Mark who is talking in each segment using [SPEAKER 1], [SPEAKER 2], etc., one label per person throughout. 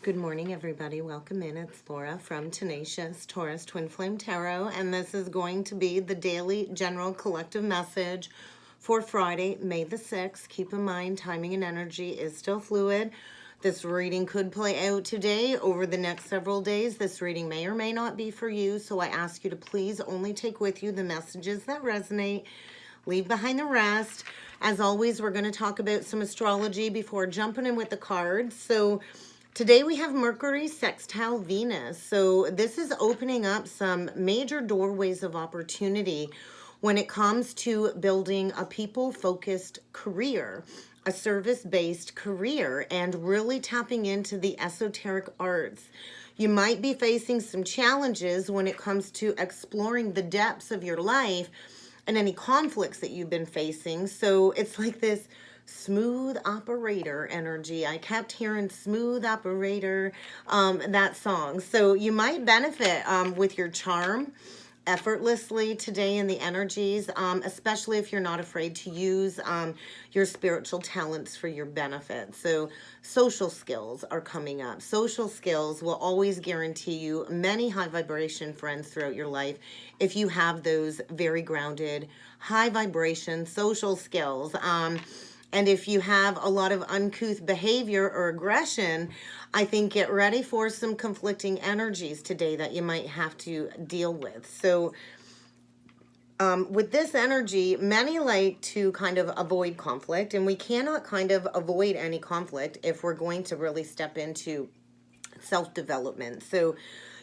[SPEAKER 1] Good morning, everybody. Welcome in. It's Laura from Tenacious Taurus Twin Flame Tarot, and this is going to be the daily general collective message for Friday, May the 6th. Keep in mind, timing and energy is still fluid. This reading could play out today, over the next several days. This reading may or may not be for you, so I ask you to please only take with you the messages that resonate. Leave behind the rest. As always, we're going to talk about some astrology before jumping in with the cards. So today we have Mercury sextile Venus. So this is opening up some major doorways of opportunity when it comes to building a people-focused career, a service-based career, and really tapping into the esoteric arts. You might be facing some challenges when it comes to exploring the depths of your life and any conflicts that you've been facing. So it's like this smooth operator energy. I kept hearing smooth operator, that song. So you might benefit with your charm effortlessly today in the energies, especially if you're not afraid to use your spiritual talents for your benefit. So social skills are coming up. Social skills will always guarantee you many high vibration friends throughout your life if you have those very grounded, high vibration social skills. And if you have a lot of uncouth behavior or aggression, I think get ready for some conflicting energies today that you might have to deal with. So with this energy, many like to kind of avoid conflict, and we cannot kind of avoid any conflict if we're going to really step into self-development. So,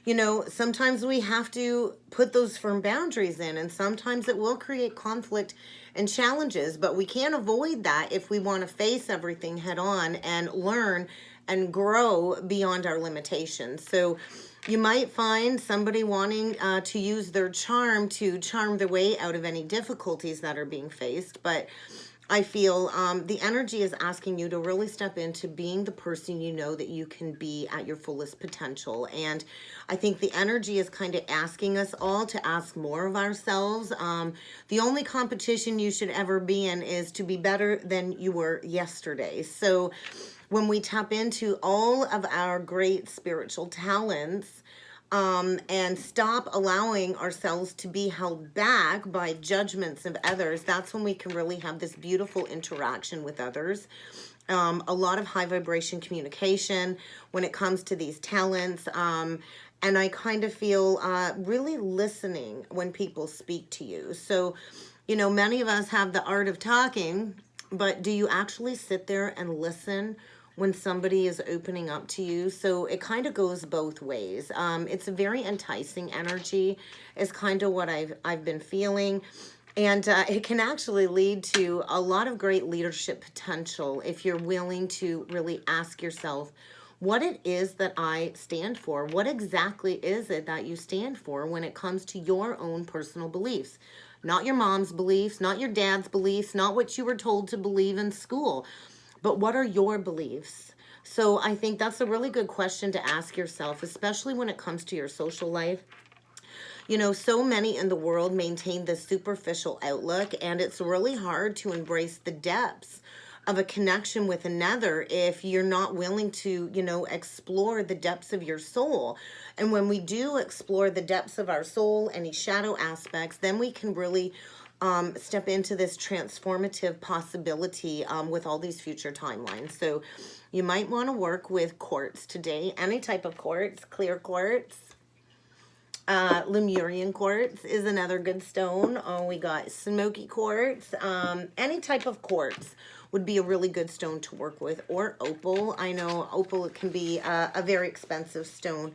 [SPEAKER 1] you know, sometimes we have to put those firm boundaries in, and sometimes it will create conflict and challenges, but we can't avoid that if we want to face everything head on and learn and grow beyond our limitations. So you might find somebody wanting to use their charm to charm their way out of any difficulties that are being faced, but I feel the energy is asking you to really step into being the person you know that you can be at your fullest potential. And I think the energy is kind of asking us all to ask more of ourselves. The only competition you should ever be in is to be better than you were yesterday. So when we tap into all of our great spiritual talents, and stop allowing ourselves to be held back by judgments of others, that's when we can really have this beautiful interaction with others. A lot of high vibration communication when it comes to these talents. And I kind of feel really listening when people speak to you. So, you know, many of us have the art of talking, but do you actually sit there and listen when somebody is opening up to you? So it kind of goes both ways. It's a very enticing energy is kind of what I've been feeling. And it can actually lead to a lot of great leadership potential if you're willing to really ask yourself what it is that I stand for. What exactly is it that you stand for when it comes to your own personal beliefs? Not your mom's beliefs, not your dad's beliefs, not what you were told to believe in school, but what are your beliefs? So I think that's a really good question to ask yourself, especially when it comes to your social life. You know, so many in the world maintain this superficial outlook, and it's really hard to embrace the depths of a connection with another if you're not willing to, you know, explore the depths of your soul. And when we do explore the depths of our soul, any shadow aspects, then we can really step into this transformative possibility with all these future timelines. So you might want to work with quartz today, any type of quartz, clear quartz. Lemurian quartz is another good stone. We got smoky quartz. Any type of quartz would be a really good stone to work with, or opal. I know opal can be a very expensive stone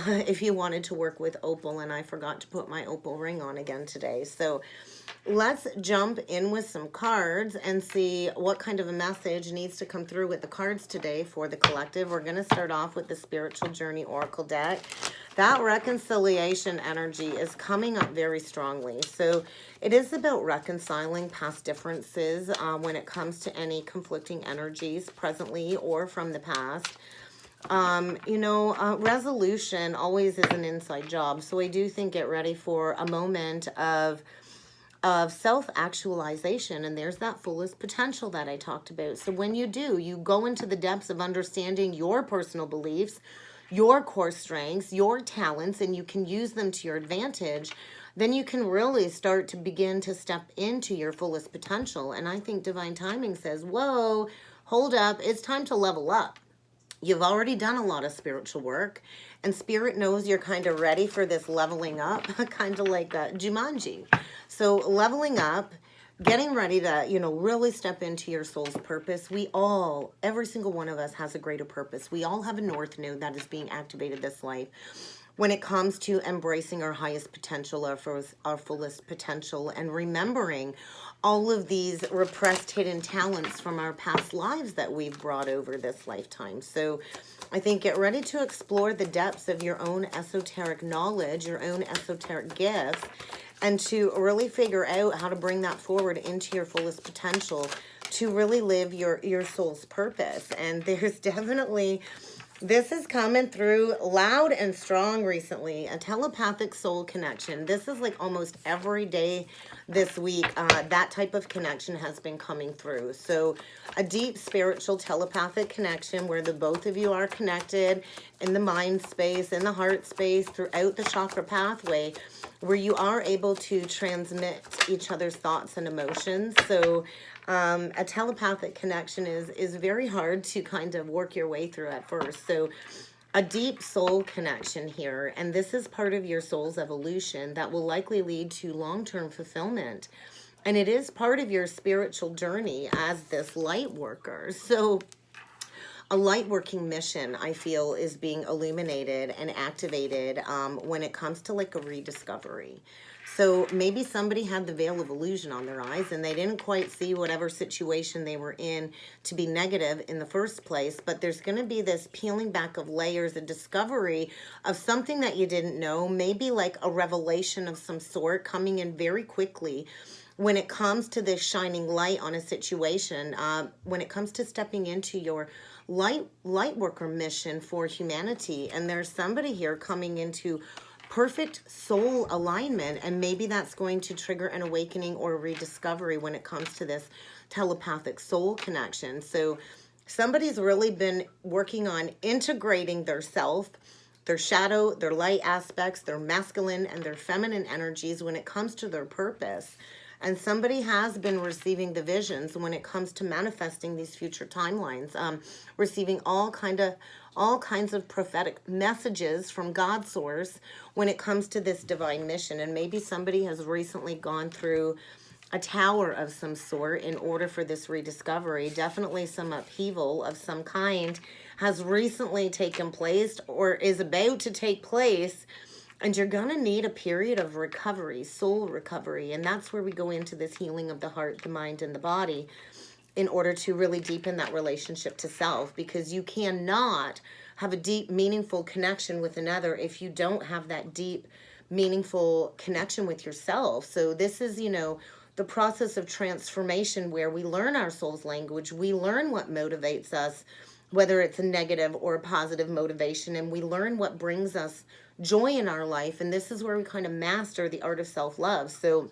[SPEAKER 1] if you wanted to work with opal, and I forgot to put my opal ring on again today. So let's jump in with some cards and see what kind of a message needs to come through with the cards today for the collective. We're going to start off with the Spiritual Journey Oracle deck. That reconciliation energy is coming up very strongly. So it is about reconciling past differences when it comes to any conflicting energies presently or from the past. You know, resolution always is an inside job. So I do think get ready for a moment of of self-actualization, and there's that fullest potential that I talked about. So when you do, you go into the depths of understanding your personal beliefs, your core strengths, your talents, and you can use them to your advantage, then you can really start to begin to step into your fullest potential. And I think divine timing says, whoa, hold up, it's time to level up. You've already done a lot of spiritual work, and spirit knows you're kind of ready for this leveling up, kind of like Jumanji. So leveling up, getting ready to, really step into your soul's purpose. We all, every single one of us has a greater purpose. We all have a north node that is being activated this life when it comes to embracing our highest potential, our fullest potential, and remembering all of these repressed hidden talents from our past lives that we've brought over this lifetime. So I think get ready to explore the depths of your own esoteric knowledge, your own esoteric gifts, and to really figure out how to bring that forward into your fullest potential to really live your soul's purpose. And there's definitely, this is coming through loud and strong recently, a telepathic soul connection. This is like almost every day this week, that type of connection has been coming through. So a deep spiritual telepathic connection where the both of you are connected in the mind space, in the heart space, throughout the chakra pathway, where you are able to transmit each other's thoughts and emotions. So a telepathic connection is very hard to kind of work your way through at first. So a deep soul connection here, and this is part of your soul's evolution that will likely lead to long-term fulfillment. And it is part of your spiritual journey as this light worker. So a light working mission, I feel, is being illuminated and activated when it comes to like a rediscovery. So maybe somebody had the veil of illusion on their eyes and they didn't quite see whatever situation they were in to be negative in the first place, but there's going to be this peeling back of layers, a discovery of something that you didn't know, maybe like a revelation of some sort coming in very quickly when it comes to this shining light on a situation, when it comes to stepping into your light worker mission for humanity. And there's somebody here coming into perfect soul alignment, and maybe that's going to trigger an awakening or a rediscovery when it comes to this telepathic soul connection. So somebody's really been working on integrating their self, their shadow, their light aspects, their masculine and their feminine energies when it comes to their purpose. And somebody has been receiving the visions when it comes to manifesting these future timelines, receiving all kinds of prophetic messages from God source when it comes to this divine mission. And maybe somebody has recently gone through a tower of some sort in order for this rediscovery. Definitely some upheaval of some kind has recently taken place or is about to take place. And you're going to need a period of recovery, soul recovery. And that's where we go into this healing of the heart, the mind, and the body in order to really deepen that relationship to self. Because you cannot have a deep, meaningful connection with another if you don't have that deep, meaningful connection with yourself. So this is, the process of transformation where we learn our soul's language. We learn what motivates us, whether it's a negative or a positive motivation. And we learn what brings us joy in our life, and this is where we kind of master the art of self-love. So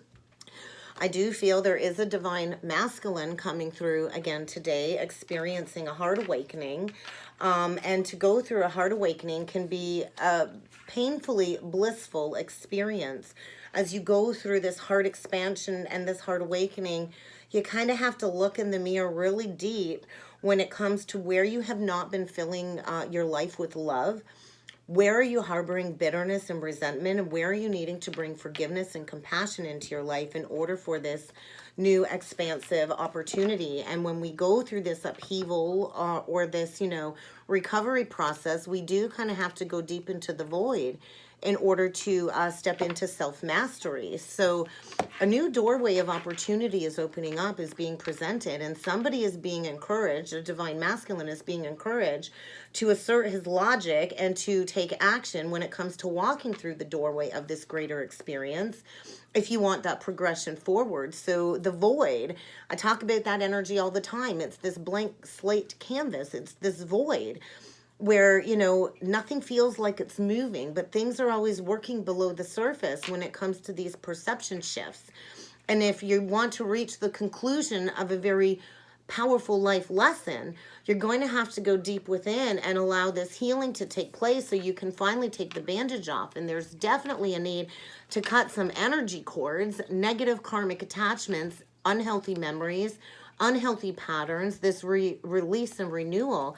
[SPEAKER 1] I do feel there is a divine masculine coming through again today, experiencing a heart awakening, and to go through a heart awakening can be a painfully blissful experience. As you go through this heart expansion and this heart awakening, you kind of have to look in the mirror really deep when it comes to where you have not been filling your life with love. Where are you harboring bitterness and resentment? And where are you needing to bring forgiveness and compassion into your life in order for this new expansive opportunity? And when we go through this upheaval or this, recovery process, we do kind of have to go deep into the void in order to step into self-mastery. So a new doorway of opportunity is opening up, is being presented, and somebody is being encouraged, a divine masculine is being encouraged to assert his logic and to take action when it comes to walking through the doorway of this greater experience if you want that progression forward. So the void, I talk about that energy all the time. It's this blank slate canvas. It's this void where, nothing feels like it's moving, but things are always working below the surface when it comes to these perception shifts. And if you want to reach the conclusion of a very powerful life lesson, you're going to have to go deep within and allow this healing to take place so you can finally take the bandage off. And there's definitely a need to cut some energy cords, negative karmic attachments, unhealthy memories, unhealthy patterns, this release and renewal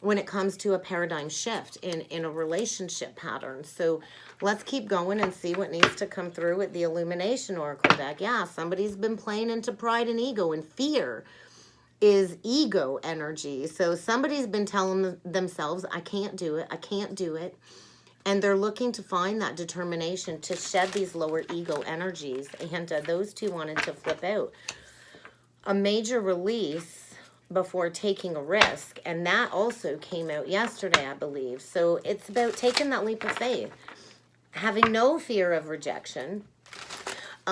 [SPEAKER 1] when it comes to a paradigm shift in a relationship pattern. So let's keep going and see what needs to come through with the Illumination Oracle deck. Yeah, somebody's been playing into pride and ego, and fear is ego energy. So somebody's been telling themselves, I can't do it, I can't do it. And they're looking to find that determination to shed these lower ego energies. And those two wanted to flip out. A major release before taking a risk. And that also came out yesterday, I believe. So it's about taking that leap of faith. Having no fear of rejection.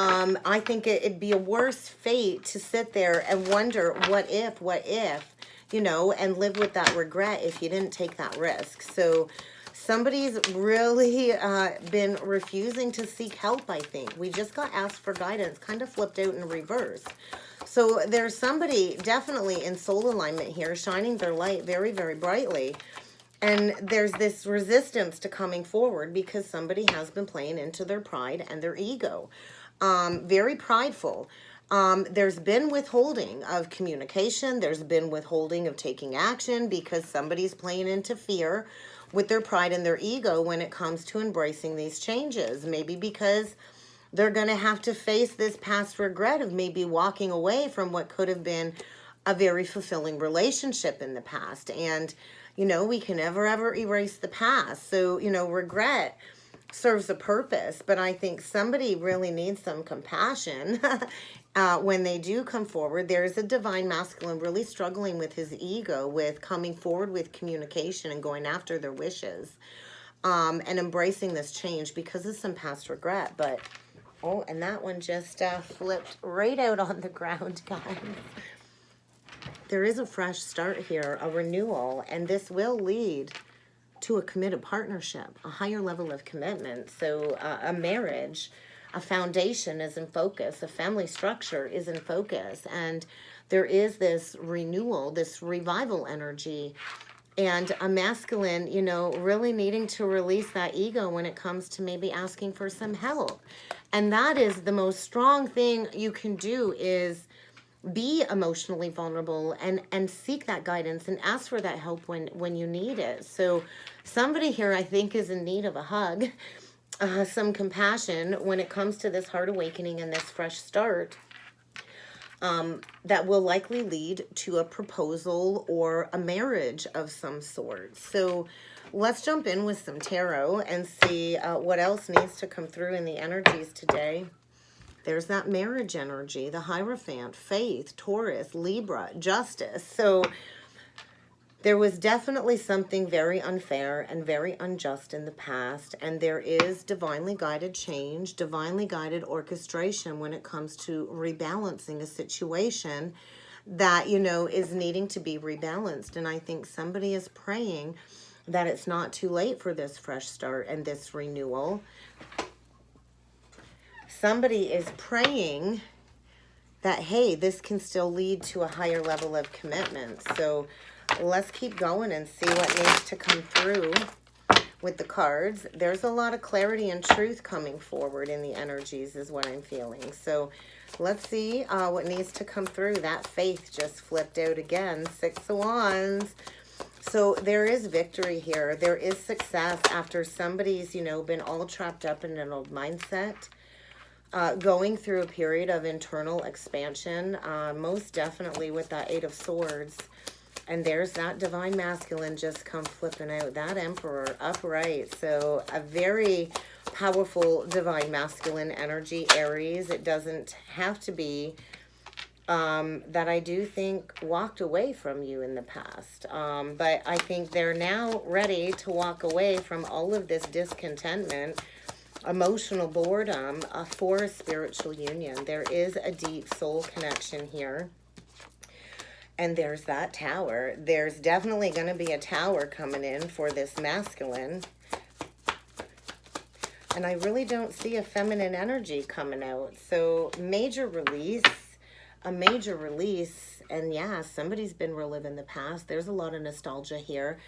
[SPEAKER 1] I think it'd be a worse fate to sit there and wonder, what if, you know, and live with that regret if you didn't take that risk. So somebody's really been refusing to seek help, I think. We just got asked for guidance, kind of flipped out in reverse. So there's somebody definitely in soul alignment here, shining their light very, very brightly. And there's this resistance to coming forward because somebody has been playing into their pride and their ego. Very prideful. There's been withholding of communication. There's been withholding of taking action because somebody's playing into fear with their pride and their ego when it comes to embracing these changes. Maybe because they're going to have to face this past regret of maybe walking away from what could have been a very fulfilling relationship in the past. And, you know, we can never, ever erase the past. So, you know, regret serves a purpose, but I think somebody really needs some compassion when they do come forward. There's a divine masculine really struggling with his ego, with coming forward with communication and going after their wishes, and embracing this change because of some past regret. But, oh, and that one just flipped right out on the ground, guys. There is a fresh start here, a renewal, and this will lead to a committed partnership, a higher level of commitment. So a marriage, a foundation is in focus, a family structure is in focus, and there is this renewal, this revival energy, and a masculine, you know, really needing to release that ego when it comes to maybe asking for some help. And that is the most strong thing you can do, is be emotionally vulnerable and seek that guidance and ask for that help when you need it. So somebody here, I think, is in need of a hug, some compassion when it comes to this heart awakening and this fresh start, that will likely lead to a proposal or a marriage of some sort. So let's jump in with some tarot and see what else needs to come through in the energies today. There's that marriage energy, the Hierophant, Faith, Taurus, Libra, Justice. So there was definitely something very unfair and very unjust in the past, and there is divinely guided change, divinely guided orchestration when it comes to rebalancing a situation that, you know, is needing to be rebalanced. And I think somebody is praying that it's not too late for this fresh start and this renewal. Somebody is praying that, hey, this can still lead to a higher level of commitment. So let's keep going and see what needs to come through with the cards. There's a lot of clarity and truth coming forward in the energies is what I'm feeling. So let's see what needs to come through. That Faith just flipped out again. 6 of Wands. So there is victory here. There is success after somebody's, you know, been all trapped up in an old mindset. Going through a period of internal expansion, most definitely with that 8 of Swords. And there's that divine masculine just come flipping out, that Emperor upright. So a very powerful divine masculine energy, Aries. It doesn't have to be that I do think walked away from you in the past. But I think they're now ready to walk away from all of this discontentment, emotional boredom, for a spiritual union. There is a deep soul connection here. And there's that Tower. There's definitely going to be a Tower coming in for this masculine. And I really don't see a feminine energy coming out. So major release, a major release. And yeah, somebody's been reliving the past. There's a lot of nostalgia here.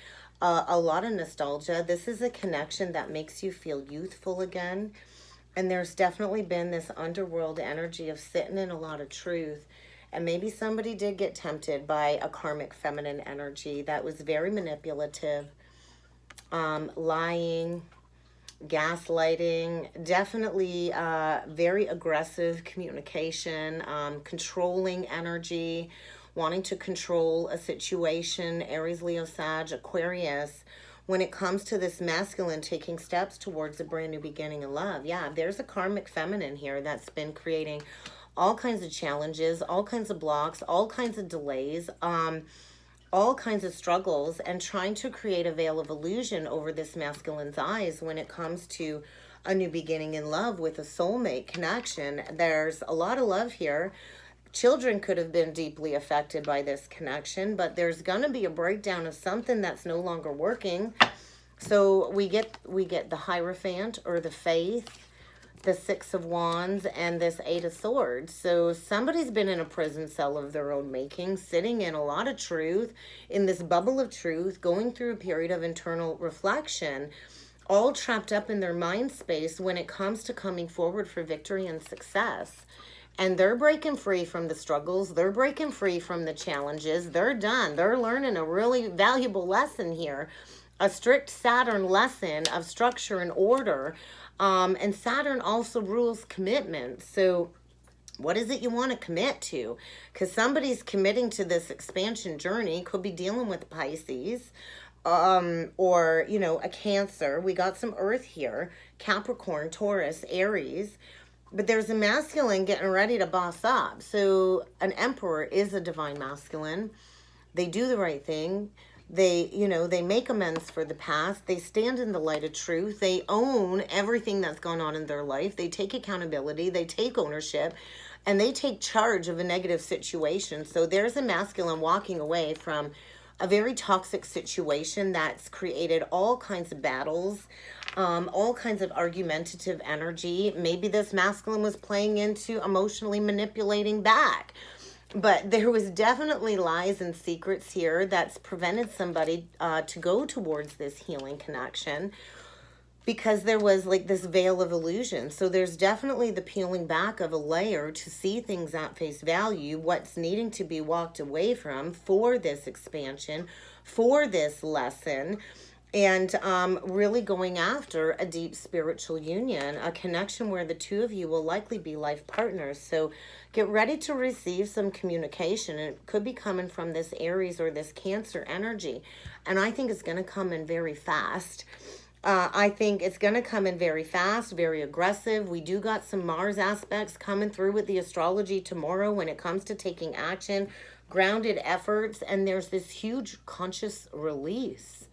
[SPEAKER 1] A lot of nostalgia. This is a connection that makes you feel youthful again. And there's definitely been this underworld energy of sitting in a lot of truth. And maybe somebody did get tempted by a karmic feminine energy that was very manipulative, lying, gaslighting, definitely very aggressive communication, controlling energy, wanting to control a situation, Aries, Leo, Sag, Aquarius. When it comes to this masculine taking steps towards a brand new beginning in love, yeah, there's a karmic feminine here that's been creating all kinds of challenges, all kinds of blocks, all kinds of delays, all kinds of struggles, and trying to create a veil of illusion over this masculine's eyes when it comes to a new beginning in love with a soulmate connection. There's a lot of love here. Children could have been deeply affected by this connection, but there's going to be a breakdown of something that's no longer working. So we get the Hierophant, or the Faith, the Six of Wands, and this Eight of Swords. So somebody's been in a prison cell of their own making, sitting in a lot of truth, in this bubble of truth, going through a period of internal reflection, all trapped up in their mind space when it comes to coming forward for victory and success. And they're breaking free from the struggles. They're breaking free from the challenges. They're done. They're learning a really valuable lesson here, a strict Saturn lesson of structure and order. And Saturn also rules commitment. So what is it you want to commit to? Because somebody's committing to this expansion journey, could be dealing with Pisces, or, you know, a Cancer. We got some Earth here, Capricorn, Taurus, Aries. But there's a masculine getting ready to boss up. So an Emperor is a divine masculine. They do the right thing. They, you know, they make amends for the past. They stand in the light of truth. They own everything that's gone on in their life. They take accountability. They take ownership. And they take charge of a negative situation. So there's a masculine walking away from a very toxic situation that's created all kinds of battles, all kinds of argumentative energy. Maybe this masculine was playing into emotionally manipulating back. But there was definitely lies and secrets here that's prevented somebody to go towards this healing connection, because there was like this veil of illusion. So there's definitely the peeling back of a layer to see things at face value, what's needing to be walked away from for this expansion, for this lesson, and really going after a deep spiritual union, a connection where the two of you will likely be life partners. So get ready to receive some communication. It could be coming from this Aries or this Cancer energy. And I think it's going to come in very fast. I think it's going to come in very fast, very aggressive. We do got some Mars aspects coming through with the astrology tomorrow when it comes to taking action, grounded efforts, and there's this huge conscious release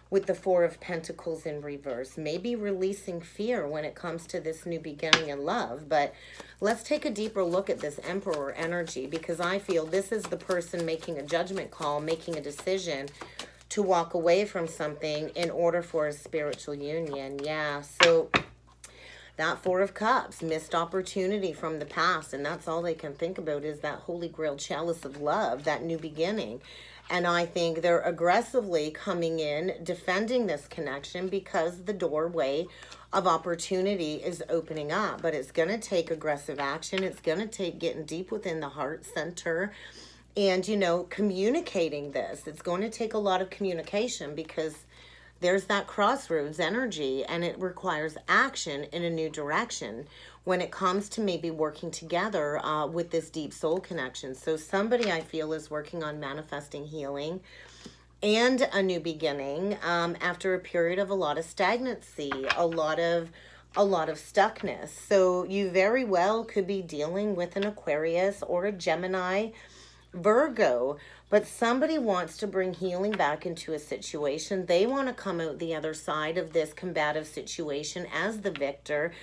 [SPEAKER 1] with the Four of Pentacles in reverse. Maybe releasing fear when it comes to this new beginning in love. But let's take a deeper look at this Emperor energy, because I feel this is the person making a judgment call, making a decision to walk away from something in order for a spiritual union. Yeah, so that Four of Cups, missed opportunity from the past, and that's all they can think about is that holy grail chalice of love, that new beginning. And I think they're aggressively coming in, defending this connection, because the doorway of opportunity is opening up. But it's going to take aggressive action. It's going to take getting deep within the heart center and, you know, communicating this. It's going to take a lot of communication, because there's that crossroads energy, and it requires action in a new direction when it comes to maybe working together with this deep soul connection. So somebody, I feel, is working on manifesting healing and a new beginning after a period of a lot of stagnancy, a lot of stuckness. So you very well could be dealing with an Aquarius or a Gemini, Virgo, but somebody wants to bring healing back into a situation. They want to come out the other side of this combative situation as the victor,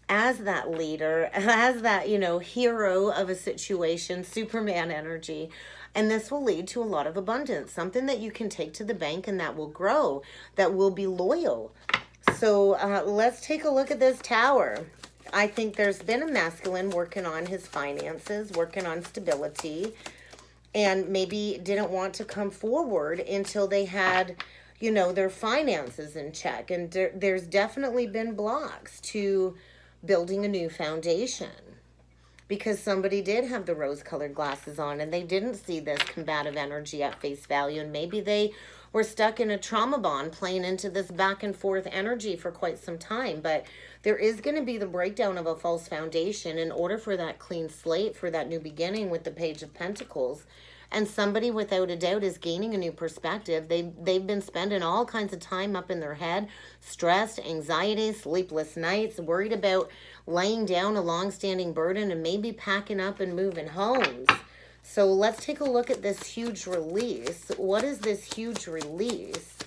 [SPEAKER 1] as that leader, as that, you know, hero of a situation, Superman energy. And this will lead to a lot of abundance, something that you can take to the bank and that will grow, that will be loyal. So let's take a look at this Tower. I think there's been a masculine working on his finances, working on stability, and maybe didn't want to come forward until they had, you know, their finances in check. And there's definitely been blocks to building a new foundation because somebody did have the rose-colored glasses on and they didn't see this combative energy at face value, and maybe they were stuck in a trauma bond playing into this back and forth energy for quite some time. But there is going to be the breakdown of a false foundation in order for that clean slate, for that new beginning with the Page of Pentacles. And somebody without a doubt is gaining a new perspective. They've been spending all kinds of time up in their head, stressed, anxiety, sleepless nights, worried about laying down a long-standing burden and maybe packing up and moving homes. So let's take a look at this huge release. What is this huge release?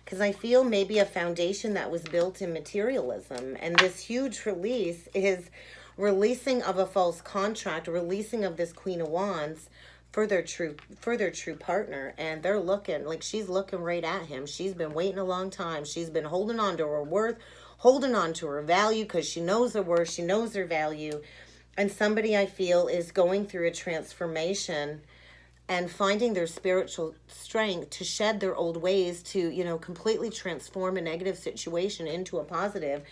[SPEAKER 1] Because I feel maybe a foundation that was built in materialism. And this huge release is releasing of a false contract, releasing of this Queen of Wands for their true partner. And they're looking, like she's looking right at him. She's been waiting a long time. She's been holding on to her worth, holding on to her value because she knows her worth, she knows her value. And somebody, I feel, is going through a transformation and finding their spiritual strength to shed their old ways, to, you know, completely transform a negative situation into a positive,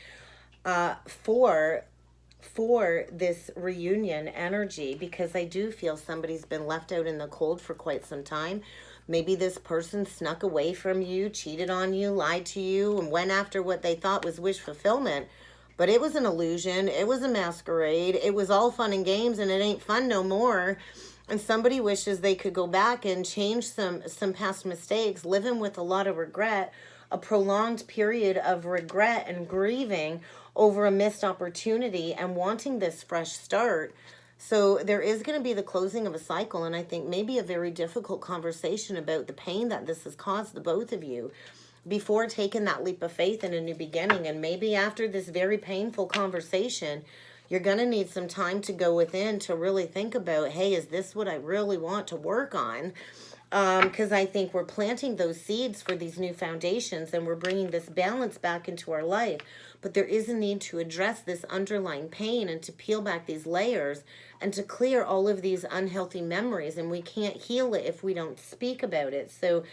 [SPEAKER 1] for this reunion energy, because I do feel somebody's been left out in the cold for quite some time. Maybe this person snuck away from you, cheated on you, lied to you, and went after what they thought was wish fulfillment. But it was an illusion. It was a masquerade. It was all fun and games, and it ain't fun no more. And somebody wishes they could go back and change some past mistakes, living with a lot of regret, a prolonged period of regret and grieving over a missed opportunity and wanting this fresh start. So there is going to be the closing of a cycle, and I think maybe a very difficult conversation about the pain that this has caused the both of you before taking that leap of faith in a new beginning. And maybe after this very painful conversation, you're going to need some time to go within to really think about, hey, is this what I really want to work on? Because I think we're planting those seeds for these new foundations and we're bringing this balance back into our life. But there is a need to address this underlying pain and to peel back these layers and to clear all of these unhealthy memories. And we can't heal it if we don't speak about it. So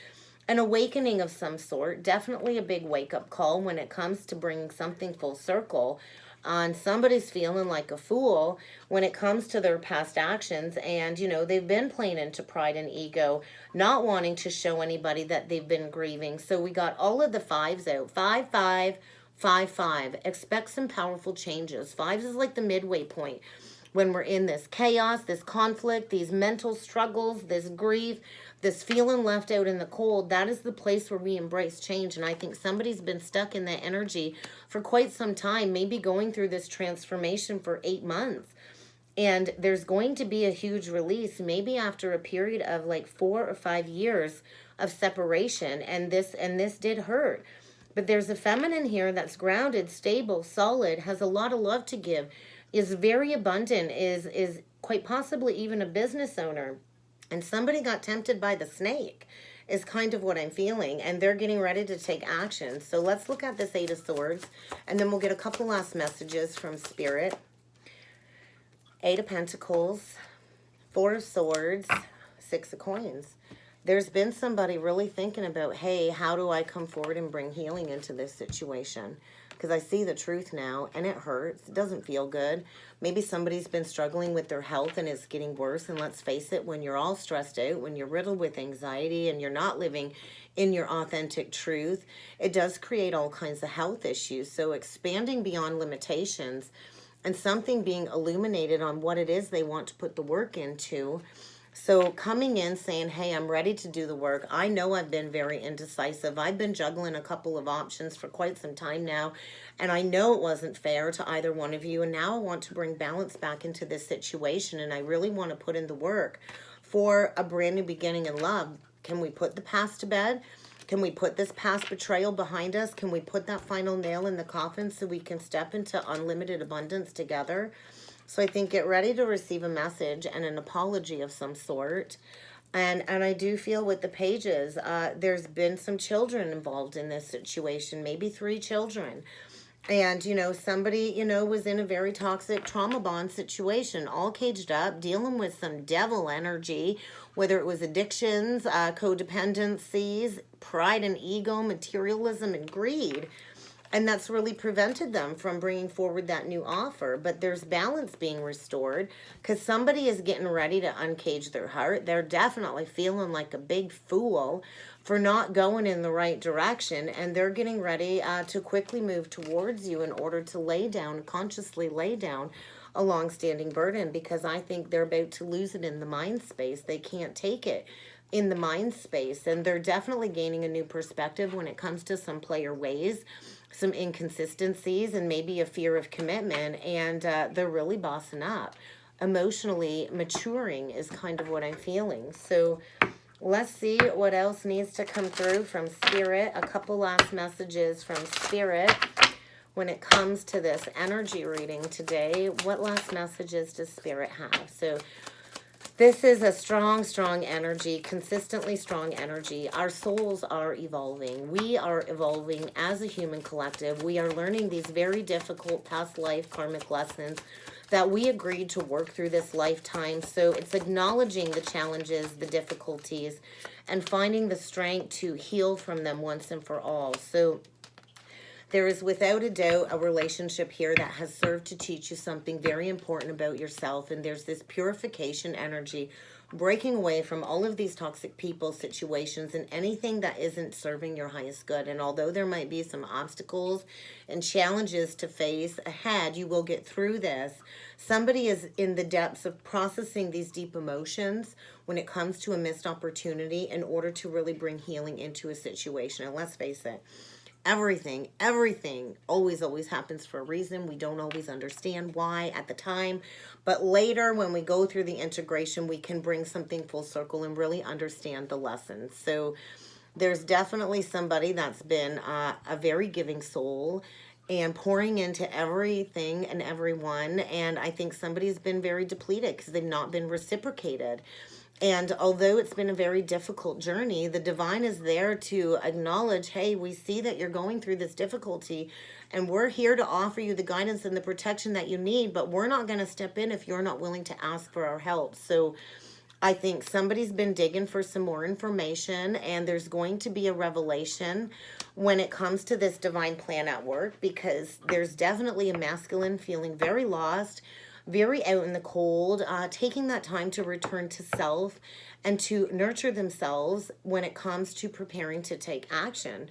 [SPEAKER 1] an awakening of some sort, definitely a big wake-up call when it comes to bringing something full circle. And somebody's feeling like a fool when it comes to their past actions, and you know they've been playing into pride and ego, not wanting to show anybody that they've been grieving. So we got all of the fives out. 5 5 5 5. Expect some powerful changes. Fives is like the midway point when we're in this chaos, this conflict, these mental struggles, this grief, this feeling left out in the cold. That is the place where we embrace change. And I think somebody's been stuck in that energy for quite some time, maybe going through this transformation for 8 months. And there's going to be a huge release, maybe after a period of like 4 or 5 years of separation. And this did hurt. But there's a feminine here that's grounded, stable, solid, has a lot of love to give, is very abundant, is quite possibly even a business owner. And somebody got tempted by the snake is kind of what I'm feeling. And they're getting ready to take action. So let's look at this Eight of Swords. And then we'll get a couple last messages from Spirit. Eight of Pentacles, Four of Swords, Six of Coins. There's been somebody really thinking about, hey, how do I come forward and bring healing into this situation? Because I see the truth now, and it hurts. It doesn't feel good. Maybe somebody's been struggling with their health, and it's getting worse. And let's face it, when you're all stressed out, when you're riddled with anxiety, and you're not living in your authentic truth, it does create all kinds of health issues. So expanding beyond limitations and something being illuminated on what it is they want to put the work into. So coming in saying, hey, I'm ready to do the work. I know I've been very indecisive. I've been juggling a couple of options for quite some time now. And I know it wasn't fair to either one of you. And now I want to bring balance back into this situation. And I really want to put in the work for a brand new beginning in love. Can we put the past to bed? Can we put this past betrayal behind us? Can we put that final nail in the coffin so we can step into unlimited abundance together? So I think get ready to receive a message and an apology of some sort. And I do feel with the pages, there's been some children involved in this situation, maybe 3 children. And, somebody, was in a very toxic trauma bond situation, all caged up, dealing with some devil energy, whether it was addictions, codependencies, pride and ego, materialism and greed. And that's really prevented them from bringing forward that new offer. But there's balance being restored because somebody is getting ready to uncage their heart. They're definitely feeling like a big fool for not going in the right direction. And they're getting ready to quickly move towards you in order to consciously lay down a long-standing burden, because I think they're about to lose it in the mind space. They can't take it in the mind space. And they're definitely gaining a new perspective when it comes to some player ways, some inconsistencies, and maybe a fear of commitment, and they're really bossing up. Emotionally maturing is kind of what I'm feeling. So let's see what else needs to come through from Spirit. A couple last messages from Spirit when it comes to this energy reading today. What last messages does Spirit have? So this is a strong, strong energy, consistently strong energy. Our souls are evolving. We are evolving as a human collective. We are learning these very difficult past life karmic lessons that we agreed to work through this lifetime. So it's acknowledging the challenges, the difficulties, and finding the strength to heal from them once and for all. So there is without a doubt a relationship here that has served to teach you something very important about yourself. And there's this purification energy, breaking away from all of these toxic people, situations, and anything that isn't serving your highest good. And although there might be some obstacles and challenges to face ahead, you will get through this. Somebody is in the depths of processing these deep emotions when it comes to a missed opportunity in order to really bring healing into a situation. And let's face it, everything always happens for a reason. We don't always understand why at the time, but later when we go through the integration, we can bring something full circle and really understand the lessons. So there's definitely somebody that's been a very giving soul and pouring into everything and everyone. And I think somebody's been very depleted because they've not been reciprocated. And although it's been a very difficult journey, the divine is there to acknowledge, hey, we see that you're going through this difficulty, and we're here to offer you the guidance and the protection that you need, but we're not going to step in if you're not willing to ask for our help. So I think somebody's been digging for some more information, and there's going to be a revelation when it comes to this divine plan at work, because there's definitely a masculine feeling very lost, very out in the cold, taking that time to return to self and to nurture themselves when it comes to preparing to take action.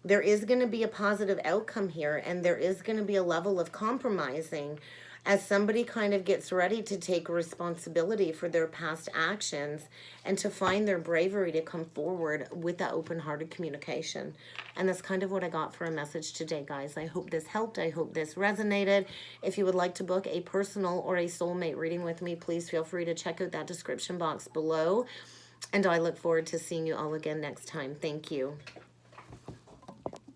[SPEAKER 1] There is going to be a positive outcome here, and there is going to be a level of compromising as somebody kind of gets ready to take responsibility for their past actions and to find their bravery to come forward with that open-hearted communication. And that's kind of what I got for a message today, guys. I hope this helped. I hope this resonated. If you would like to book a personal or a soulmate reading with me, please feel free to check out that description box below. And I look forward to seeing you all again next time. Thank you.